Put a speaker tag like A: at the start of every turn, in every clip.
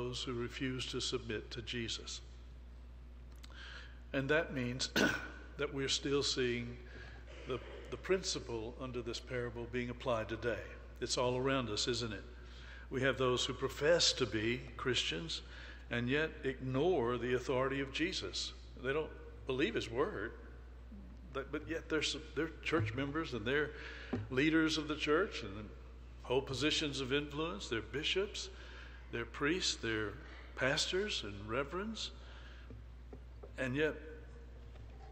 A: those who refuse to submit to Jesus. And that means that we're still seeing the principle under this parable being applied today. It's all around us, isn't it? We have those who profess to be Christians and yet ignore the authority of Jesus. They don't believe his word, but yet they're church members and they're leaders of the church and hold positions of influence. They're bishops, they're priests, they're pastors and reverends. And yet,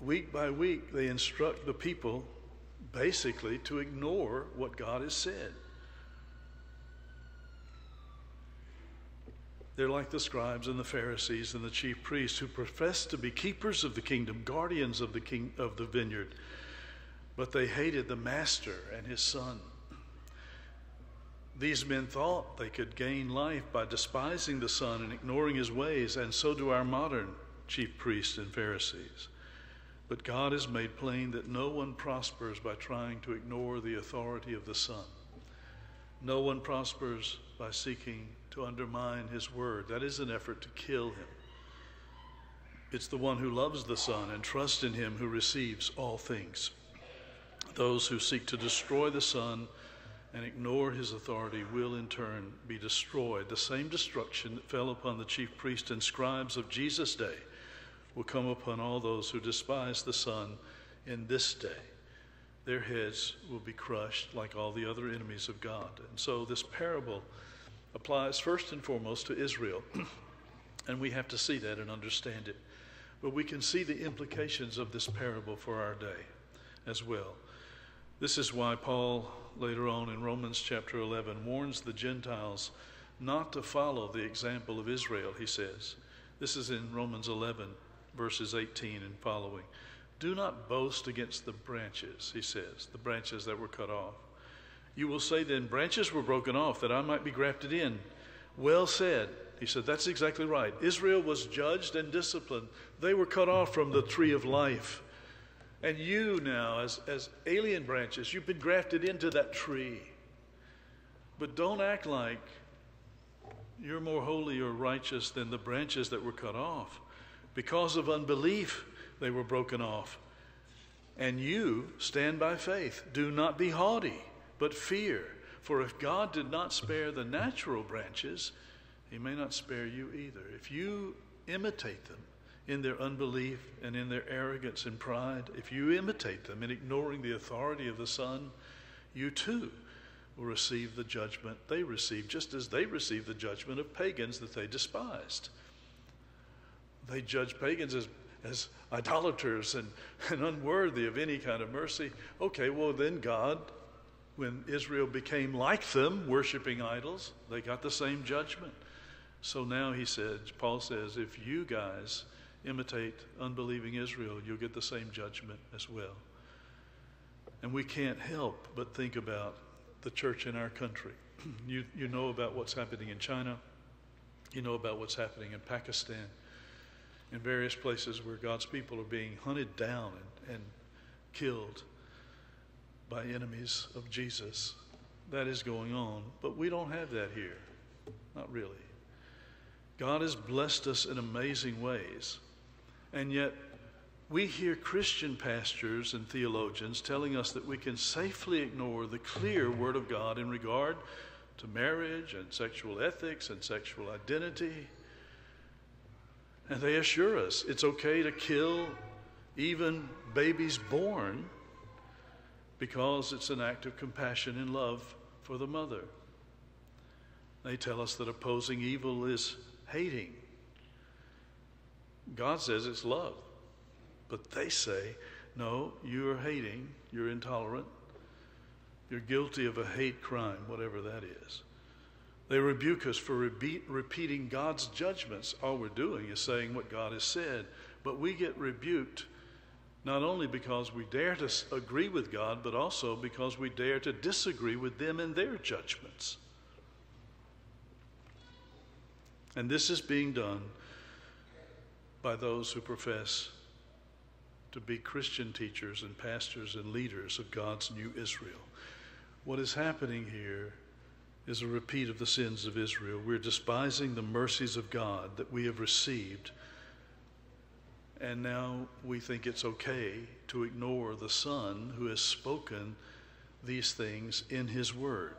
A: week by week, they instruct the people basically to ignore what God has said. They're like the scribes and the Pharisees and the chief priests who profess to be keepers of the kingdom, guardians of the vineyard, but they hated the master and his son. These men thought they could gain life by despising the son and ignoring his ways, and so do our modern chief priests and Pharisees. But God has made plain that no one prospers by trying to ignore the authority of the Son. No one prospers by seeking to undermine his word. That is an effort to kill him. It's the one who loves the Son and trusts in him who receives all things. Those who seek to destroy the Son and ignore his authority will in turn be destroyed. The same destruction that fell upon the chief priests and scribes of Jesus' day will come upon all those who despise the Son in this day. Their heads will be crushed like all the other enemies of God. And so this parable applies first and foremost to Israel. And we have to see that and understand it. But we can see the implications of this parable for our day as well. This is why Paul, later on in Romans chapter 11, warns the Gentiles not to follow the example of Israel, he says. This is in Romans 11, verses 18 and following. Do not boast against the branches, he says, the branches that were cut off. You will say then, branches were broken off that I might be grafted in. Well said. He said, that's exactly right. Israel was judged and disciplined. They were cut off from the tree of life. And you now, as alien branches, you've been grafted into that tree. But don't act like you're more holy or righteous than the branches that were cut off. Because of unbelief, they were broken off. And you stand by faith. Do not be haughty, but fear. For if God did not spare the natural branches, he may not spare you either. If you imitate them in their unbelief and in their arrogance and pride, if you imitate them in ignoring the authority of the Son, you too will receive the judgment they received, just as they received the judgment of pagans that they despised. They judged pagans as idolaters and unworthy of any kind of mercy. Okay, well then God, when Israel became like them, worshiping idols, they got the same judgment. So now Paul says, if you guys imitate unbelieving Israel, you'll get the same judgment as well. And we can't help but think about the church in our country. You know about what's happening in China. You know about what's happening in Pakistan. In various places where God's people are being hunted down and killed by enemies of Jesus. That is going on, but we don't have that here. Not really. God has blessed us in amazing ways, and yet we hear Christian pastors and theologians telling us that we can safely ignore the clear Word of God in regard to marriage and sexual ethics and sexual identity. And they assure us it's okay to kill even babies born because it's an act of compassion and love for the mother. They tell us that opposing evil is hating. God says it's love. But they say, no, you're hating, you're intolerant, you're guilty of a hate crime, whatever that is. They rebuke us for repeating God's judgments. All we're doing is saying what God has said. But we get rebuked not only because we dare to agree with God, but also because we dare to disagree with them and their judgments. And this is being done by those who profess to be Christian teachers and pastors and leaders of God's new Israel. What is happening here is a repeat of the sins of Israel. We're despising the mercies of God that we have received, and now we think it's okay to ignore the Son who has spoken these things in his word.